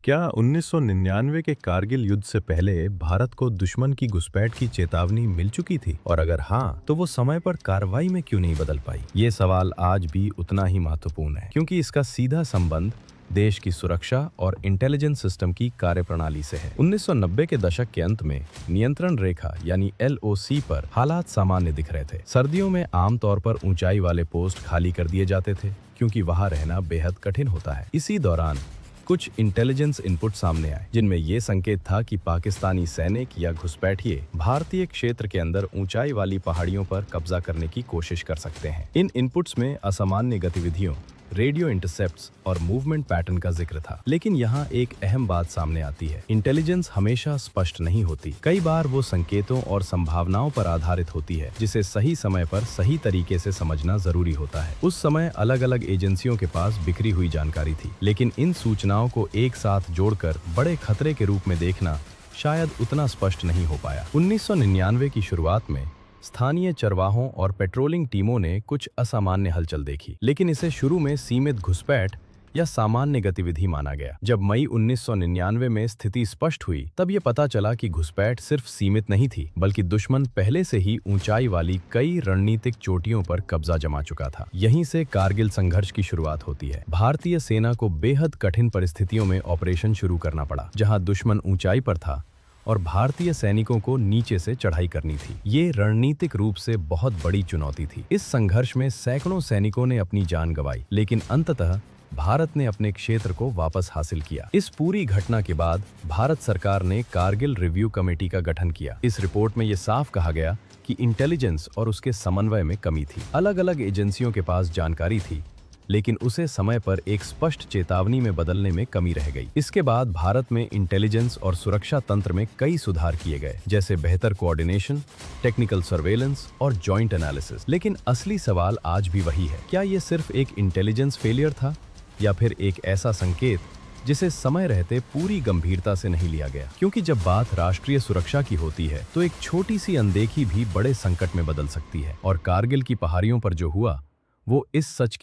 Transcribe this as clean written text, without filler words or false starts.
क्या 1999 के कारगिल युद्ध से पहले भारत को दुश्मन की घुसपैठ की चेतावनी मिल चुकी थी? और अगर हाँ, तो वो समय पर कार्रवाई में क्यों नहीं बदल पाई? ये सवाल आज भी उतना ही महत्वपूर्ण है, क्योंकि इसका सीधा संबंध देश की सुरक्षा और इंटेलिजेंस सिस्टम की कार्यप्रणाली से है। 1990 के दशक के अंत में नियंत्रण रेखा यानी LOC पर हालात सामान्य दिख रहे थे। सर्दियों में आमतौर पर ऊंचाई वाले पोस्ट खाली कर दिए जाते थे, क्योंकि वहां रहना बेहद कठिन होता है। इसी दौरान कुछ इंटेलिजेंस इनपुट सामने आए, जिनमें यह संकेत था कि पाकिस्तानी सैनिक या घुसपैठिए भारतीय क्षेत्र के अंदर ऊंचाई वाली पहाड़ियों पर कब्जा करने की कोशिश कर सकते हैं। इन इनपुट्स में असामान्य गतिविधियों, रेडियो इंटरसेप्ट्स और मूवमेंट पैटर्न का जिक्र था। लेकिन यहाँ एक अहम बात सामने आती है। इंटेलिजेंस हमेशा स्पष्ट नहीं होती। कई बार वो संकेतों और संभावनाओं पर आधारित होती है, जिसे सही समय पर सही तरीके से समझना जरूरी होता है। उस समय अलग अलग एजेंसियों के पास बिखरी हुई जानकारी थी, लेकिन इन सूचनाओं को एक साथ जोड़कर बड़े खतरे के रूप में देखना शायद उतना स्पष्ट नहीं हो पाया। 1999 की शुरुआत में स्थानीय चरवाहों और पेट्रोलिंग टीमों ने कुछ असामान्य हलचल देखी, लेकिन इसे शुरू में सीमित घुसपैठ या सामान्य गतिविधि माना गया। जब मई 1999 में स्थिति स्पष्ट हुई, तब ये पता चला कि घुसपैठ सिर्फ सीमित नहीं थी, बल्कि दुश्मन पहले से ही ऊंचाई वाली कई रणनीतिक चोटियों पर कब्जा जमा चुका था। यहीं से कारगिल संघर्ष की शुरुआत होती है। भारतीय सेना को बेहद कठिन परिस्थितियों में ऑपरेशन शुरू करना पड़ा, जहां दुश्मन ऊंचाई पर था और भारतीय सैनिकों को नीचे से चढ़ाई करनी थी। ये रणनीतिक रूप से बहुत बड़ी चुनौती थी। इस संघर्ष में सैकड़ों सैनिकों ने अपनी जान गंवाई, लेकिन अंततः भारत ने अपने क्षेत्र को वापस हासिल किया। इस पूरी घटना के बाद भारत सरकार ने कारगिल रिव्यू कमेटी का गठन किया। इस रिपोर्ट में ये साफ कहा गया कि इंटेलिजेंस और उसके समन्वय में कमी थी। अलग अलग एजेंसियों के पास जानकारी थी, लेकिन उसे समय पर एक स्पष्ट चेतावनी में बदलने में कमी रह गई। इसके बाद भारत में इंटेलिजेंस और सुरक्षा तंत्र में कई सुधार किए गए, जैसे बेहतर कोऑर्डिनेशन, टेक्निकल सर्वेलेंस और जॉइंट एनालिसिस। लेकिन असली सवाल आज भी वही है, क्या ये सिर्फ एक इंटेलिजेंस फेलियर था, या फिर एक ऐसा संकेत जिसे समय रहते पूरी गंभीरता से नहीं लिया गया? क्योंकि जब बात राष्ट्रीय सुरक्षा की होती है, तो एक छोटी सी अनदेखी भी बड़े संकट में बदल सकती है। और कारगिल की पहाड़ियों पर जो हुआ, वो इस सच की